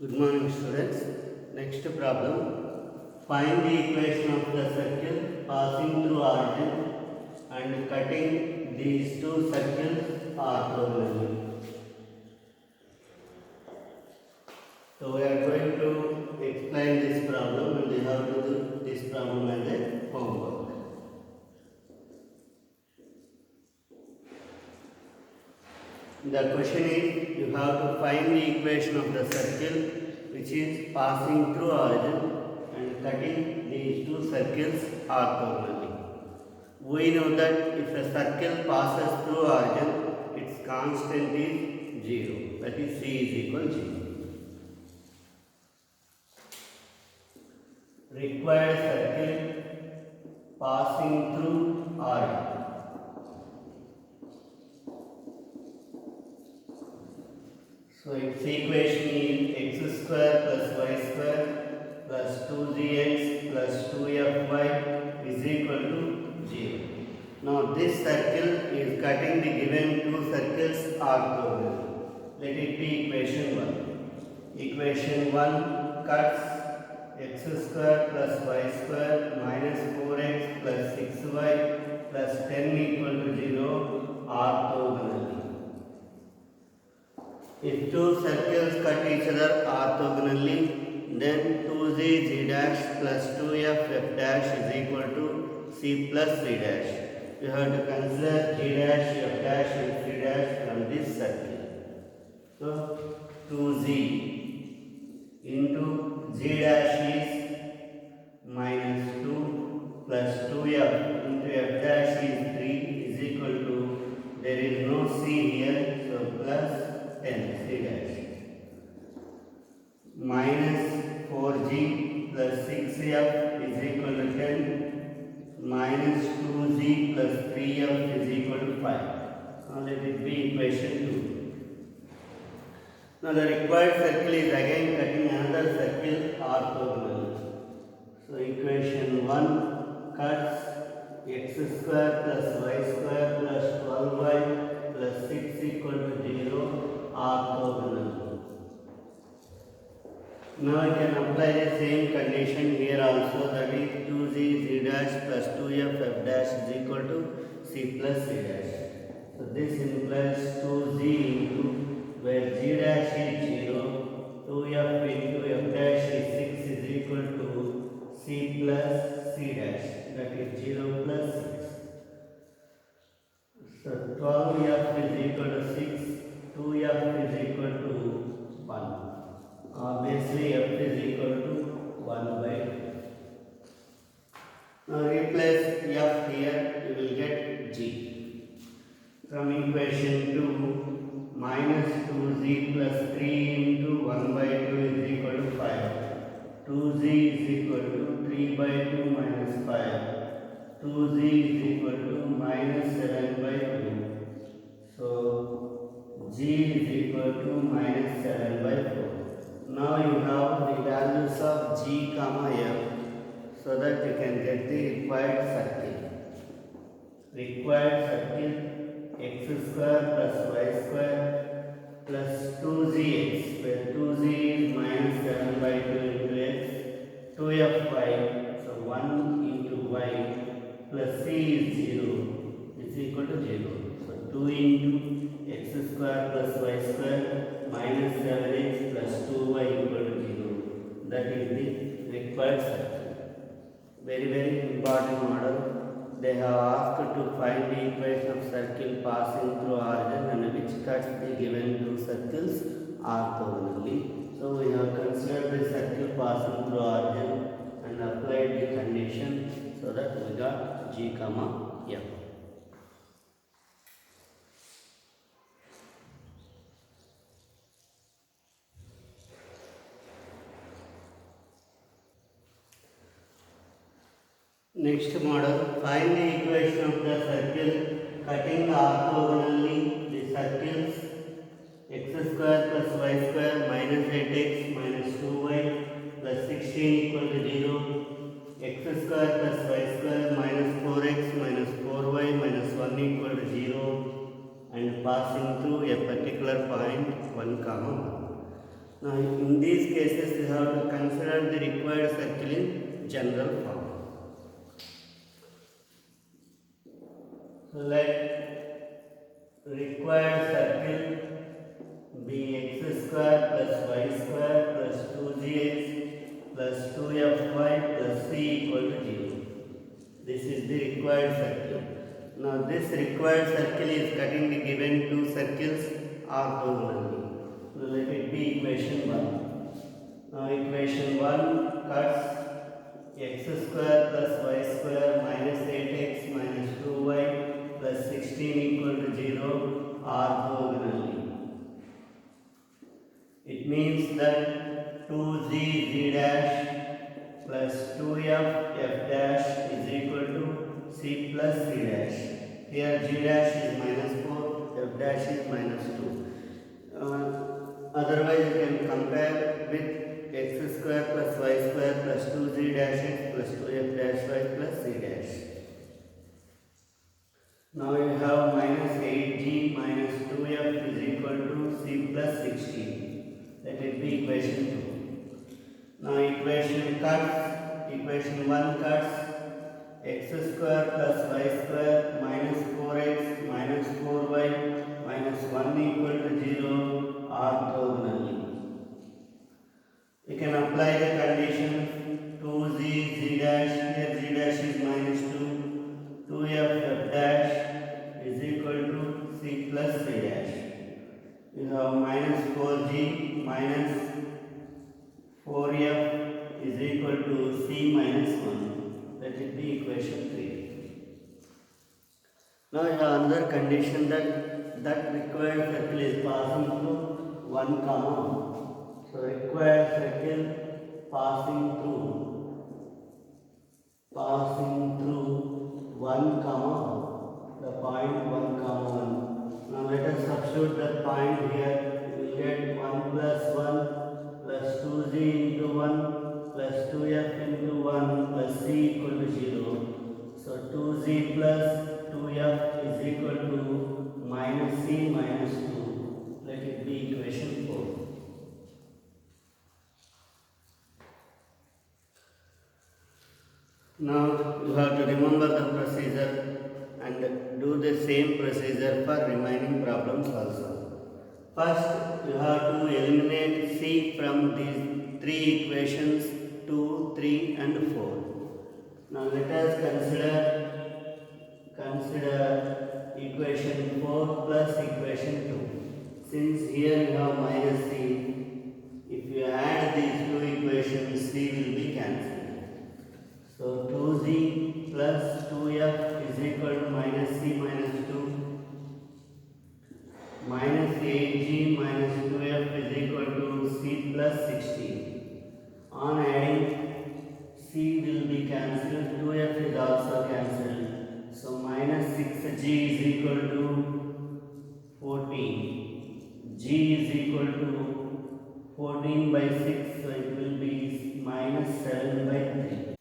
Good morning, students. Next problem. Find the equation of the circle passing through origin and cutting these two circles orthogonally. So we are going to explain this problem and we have to do this problem as a homework. The question is, you have to find the equation of the circle which is passing through origin and cutting these two circles orthogonally. We know that if a circle passes through origin, its constant is 0, that is c is equal to 0. Required circle passing through origin. So its equation is x square plus y square plus 2gx plus 2fy is equal to 0. Now this circle is cutting the given two circles orthogonally. Let it be equation 1. Equation 1 cuts x square plus y square minus 4x plus 6y plus 10 equal to 0 orthogonally. If two circles cut each other orthogonally, then 2z z dash plus 2f f dash is equal to c plus c dash. You have to consider g dash, f dash and c dash from this circle. So 2z into z dash is minus 2 plus 2f into f dash is 3 is equal to, there is no c here, so plus 10 c dash minus 4g plus 6f is equal to 10 minus 2z plus 3f is equal to 5. Now let it be equation 2. Now the required circle is again cutting another circle orthogonally. So equation 1 cuts x square plus y square plus 12y plus 6 equal to 0 orthogonal. Now I can apply the same condition here also, that is 2z z dash plus 2f f dash is equal to c plus c dash. So this implies 2z into where g dash is 0, 2f into f dash is 6 is equal to c plus c dash, that is 0 plus 6. So 12f is equal to 6. 2f is equal to 1. Obviously f is equal to 1 by 2. Now replace f here, you will get g. From equation 2, minus 2z plus 3 into 1 by 2 is equal to 5. 2z is equal to 3 by 2 minus 5. 2z is equal to minus 7 by 2. So g is equal to minus 7 by 4. Now you have the values of g comma f, so that you can get the required circle. Required circle x square plus y square plus 2zx, where 2z is minus 7 by 2 into x, 2fy, so 1 into y plus c is 0 is equal to 0. So 2 into x square plus y square minus 7x plus 2y equal to 0. That is the required circle. Very important model. They have asked to find the equation of circle passing through origin and which cuts the given two circles orthogonally. So we have considered the circle passing through origin and applied the condition, so that we got g comma f. Next model, find the equation of the circle cutting orthogonally the circles x square plus y square minus 8x minus 2y plus 16 equal to 0, x square plus y square minus 4x minus 4y minus 1 equal to 0, and passing through a particular point 1 comma 1. Now in these cases you have to consider the required circle in general form. So let required circle be x square plus y square plus 2gx plus 2fy plus c equal to 0. This is the required circle. Now this required circle is cutting the given two circles orthogonally. Now let it be equation 1. Now equation 1 cuts x square plus y square minus 8x minus 2y plus 16 equal to 0 orthogonally. It means that 2z z dash plus 2f f dash is equal to c plus c dash. Here g dash is minus 4, f dash is minus 2. Otherwise you can compare with x square plus y square plus 2z dash x plus 2f dash y plus c dash. Now you have minus 8g minus 2f is equal to c plus 16. Let it be equation 2. Now equation 1 cuts x square plus y square minus 4x minus 4y minus 1 equal to 0 orthogonally. You can apply the condition 2z z dash, here z dash is minus 2, 2f f dash is equal to c plus c dash. You have minus 4g minus 4f is equal to c minus 1. Let it be equation 3. Now you have another condition that required circle is passing through 1 comma 1. So required circle passing through 1 comma the point 1 comma 1. Now let us substitute that point here. We will get 1 plus 1 plus 2z into 1 plus 2f into 1 plus c equal to 0. So 2z plus 2f is equal to minus c minus 2. Let it be equation 4. Now you have to remember the procedure and do the same procedure for remaining problems also. First you have to eliminate c from these three equations 2, 3 and 4. Now let us consider equation 4 plus equation 2. Since here you have minus c, if you add these two equations c will be cancelled. So 2z plus 2f is equal to minus c minus 2 minus 8g minus 2f is equal to c plus 16. On adding, c will be cancelled, 2f is also cancelled. So minus 6g is equal to 14. g is equal to 14 by 6, so it will be minus 7 by 3.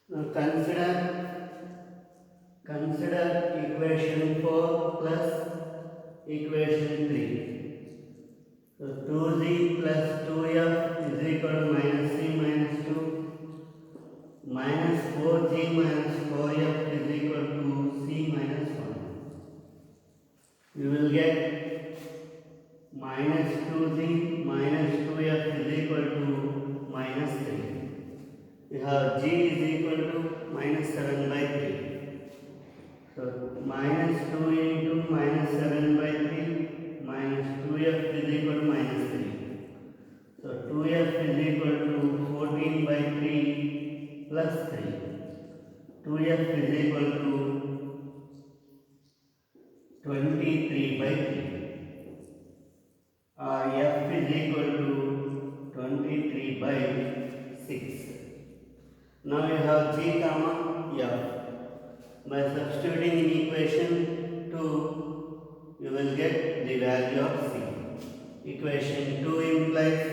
Now consider equation 4 plus equation 3. So 2z plus 2f is equal to minus c minus 2 minus 4g minus 4f is equal to c minus 1. You will get minus 2z minus 2f is equal to minus 3. You have g is equal to minus 7 by 3. So minus 2 into minus 7 by 3 minus 2f is equal to minus 3. So 2f is equal to 14 by 3 plus 3. 2f is equal to 23 by 3. F is equal to 23 by 6. Now you have g comma f. By substituting in equation 2, you will get the value of c. Equation 2 implies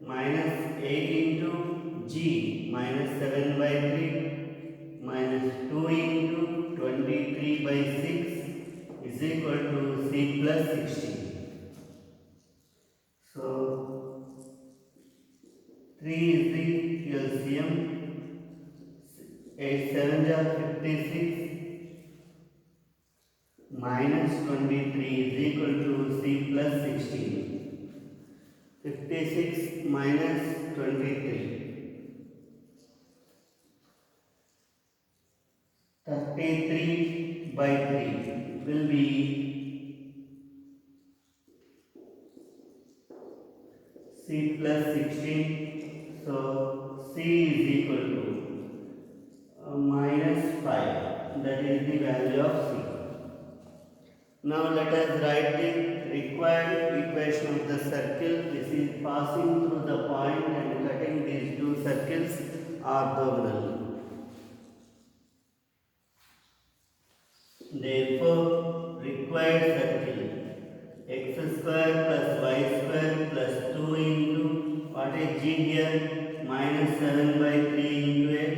minus 8 into g minus 7 by 3 minus 2 into 23 by 6 is equal to c plus 16. 56 minus 23 is equal to C plus 16. 56 minus 23. 33 by 3 will be C plus 16. So C is equal to minus 5. That is the value of C. Now let us write the required equation of the circle. This is passing through the point and cutting these two circles orthogonally. Therefore, required circle x square plus y square plus 2 into what is g here, minus 7 by 3 into x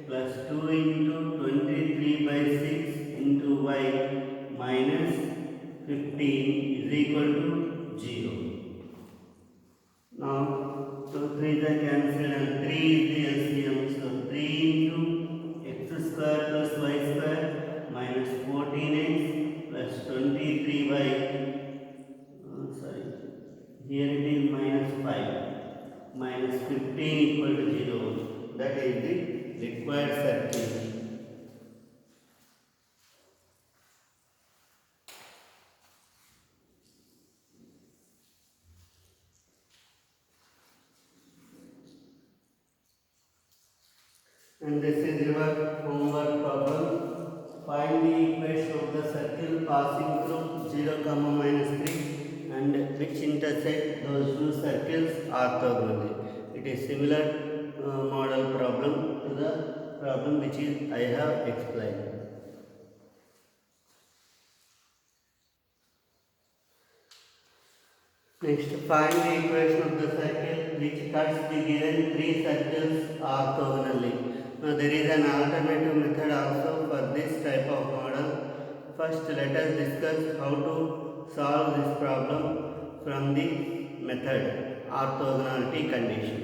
plus 2 into 23 by 6 into y minus 15 is equal to 0. Now 2 3 are cancelled and 3 is the LCM. So 3 into x square plus y square minus 14x plus 23y, here it is minus 5 minus 15 equal to 0. That is the required circle. And this is your homework problem. Find the equation of the circle passing through 0, minus 3 and which intersect those two circles orthogonally. It is similar model problem to the problem which is I have explained. Next, find the equation of the circle which cuts the given three circles orthogonally. Now there is an alternative method also for this type of model. First let us discuss how to solve this problem from the method orthogonality condition.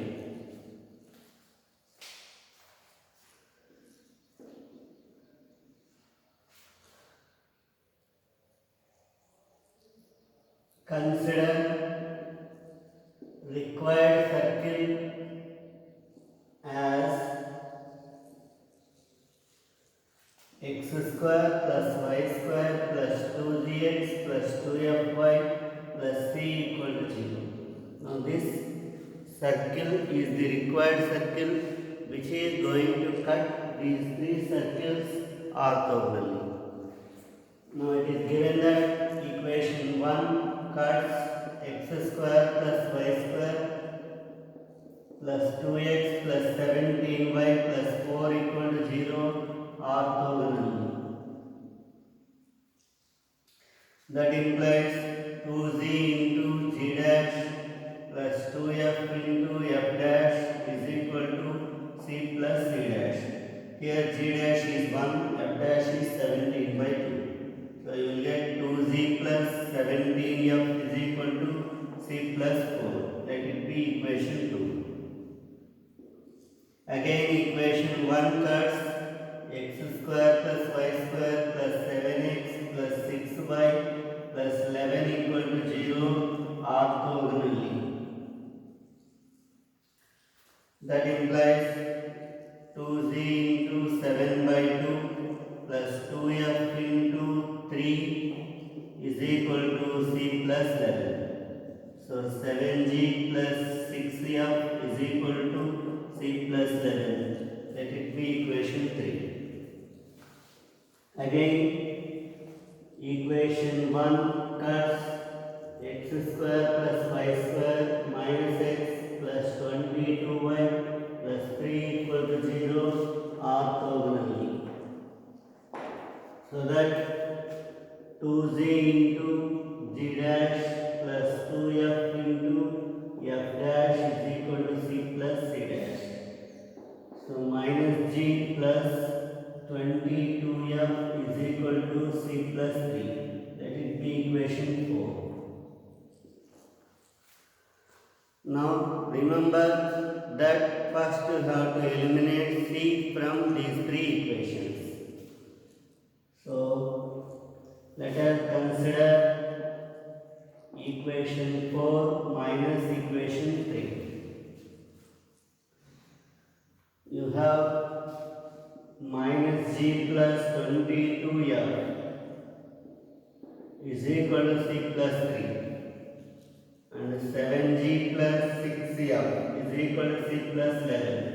Consider required circle as x square plus y square plus 2gx plus 2fy plus c equal to 0. Now this circle is the required circle which is going to cut these three circles orthogonally. Now it is given that equation 1 cuts x square plus y square plus 2x plus 17y plus 4 equal to 0 orthogonally. That implies 2z into g dash plus 2f into f dash is equal to c plus c dash. Here g dash is 1, f dash is 17 by 2. So you will get 2z plus 17f is equal to c plus 4. Let it be equation 2. Again equation 1 cuts x square plus y square plus 7x plus 6y plus 11 equal to 0 orthogonally. That implies 2z into 7 by 2 plus 2f into 3 is equal to c plus 11. So 7g plus 6f is equal to c plus 11. Let it be equation 3. Again equation 1 cuts x square plus y square minus x plus 22y plus 3 equal to 0 orthogonally. So that 2z into g dash plus 2f into f dash is equal to c plus c dash. So minus g plus 22f is equal to c plus 3. Let it be equation 4. Now remember that first you have to eliminate c from these three equations. Let us consider equation 4 minus equation 3. You have minus g plus 22f is equal to c plus 3 and 7g plus 6f is equal to c plus 11.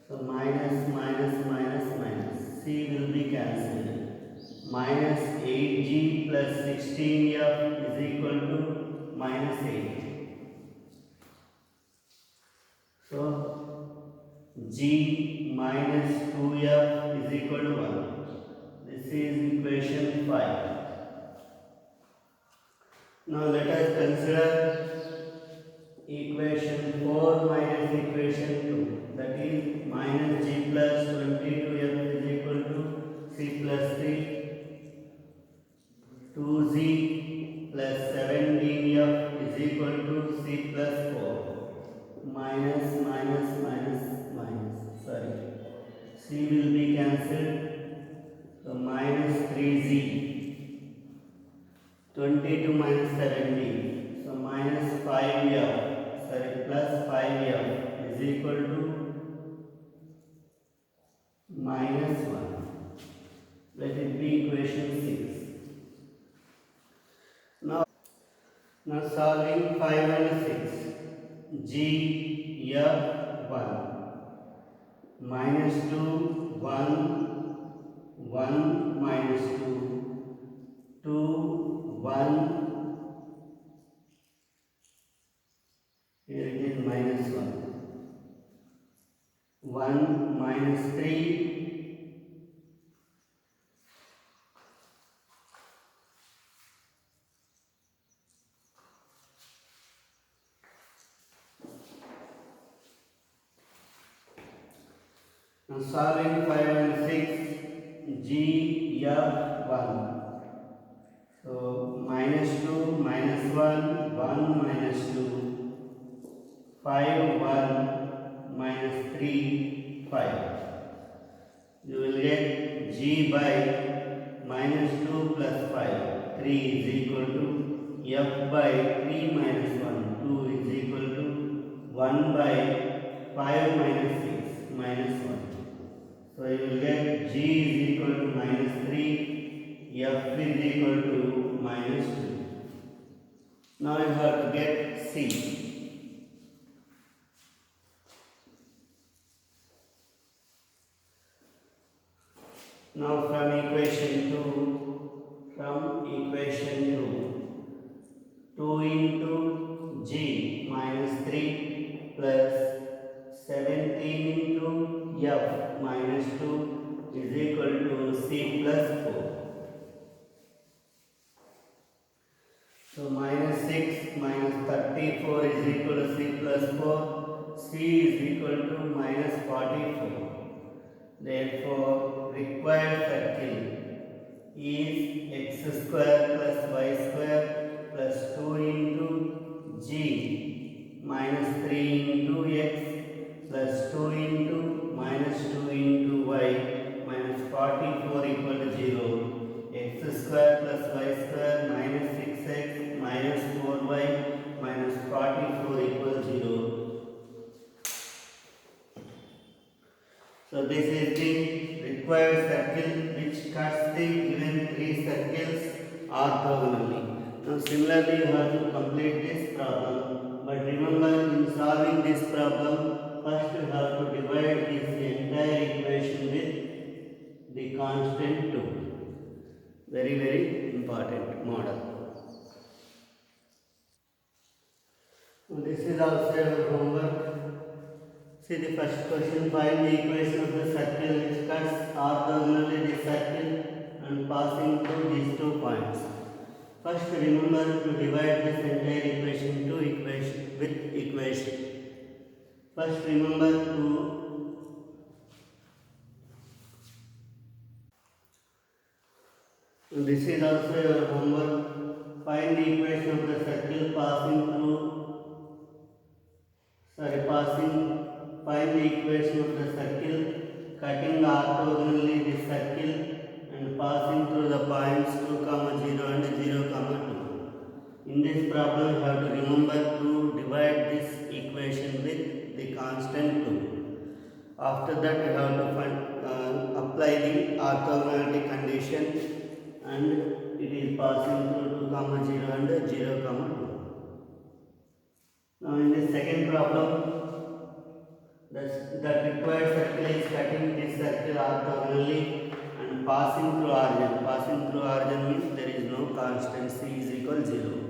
So minus minus minus minus c will be cancelled. Minus 8g plus 16f is equal to minus 8. So g minus 2f is equal to 1. This is equation 5. Now let us consider equation 4 minus equation 2. That is minus g plus 22f is equal to c plus 3. 2z plus 17f is equal to c plus 4. Minus minus minus minus. Sorry. C will be cancelled. So minus 3z. 22 minus 17. So minus 5f. Sorry, plus 5f is equal to minus 1. Let it be equation 6. Now solving 5 and 6. G f 1 minus 2 1 1 minus 2 2 1. Here it is minus 1 1 minus 3 Now solving 5 and 6, G f 1. So minus 2 minus 1 1 minus 2 5 1 minus 3 5. You will get G by minus 2 plus 5 3 is equal to f by 3 minus 1 2 is equal to 1 by 5 minus 6 minus 1. So you will get G is equal to minus 3, f is equal to minus 2. Now you have to get C. Now from equation 2 into G minus 3 plus 17 into f minus 2 is equal to c plus 4. So minus 6 minus 34 is equal to c plus 4. C is equal to minus 44. Therefore required circle is x square plus y square plus 2 into G minus 3 into x plus 2 into minus 2 into y minus 44 equal to 0. X square plus y square minus 6x minus 4y minus 44 equal to 0. So this is the required circle which cuts the given three circles orthogonally. Now similarly you have to complete this problem. But remember, in solving this problem, first you have to divide this entire equation with the constant 2. Very, very important model. Now this is also your homework. See the first question, find the equation of the circle which cuts orthogonally the circle and passing through these 2 points. First remember to divide this entire equation with equation. First remember to this is also your homework. Find the equation of the circle find the equation of the circle cutting orthogonally the circle and passing through the points 2, 0 and 0, 2. In this problem, you have to remember to divide this equation with the constant 2. After that, you have to apply the orthogonality condition, and it is passing through 2, 0 and 0, 2. Now, in the second problem, the required circle is cutting this circle orthogonally and passing through origin. Passing through origin means there is no constant c is equal 0.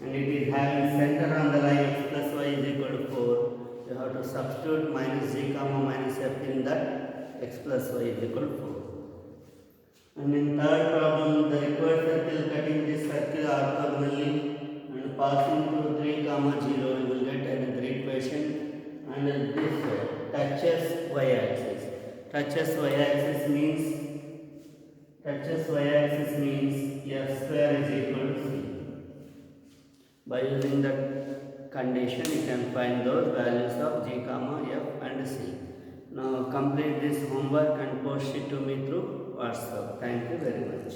And it is having center on the line x plus y is equal to 4. You have to substitute minus g comma minus f in that x plus y is equal to 4. And in third problem, the required circle cutting this circle orthogonally and passing through 3, 0, you will get another equation, and this touches y-axis. Touches y-axis means f square is equal to c. By using that condition, you can find those values of g, f and c. Now complete this homework and post it to me through WhatsApp. Thank you very much.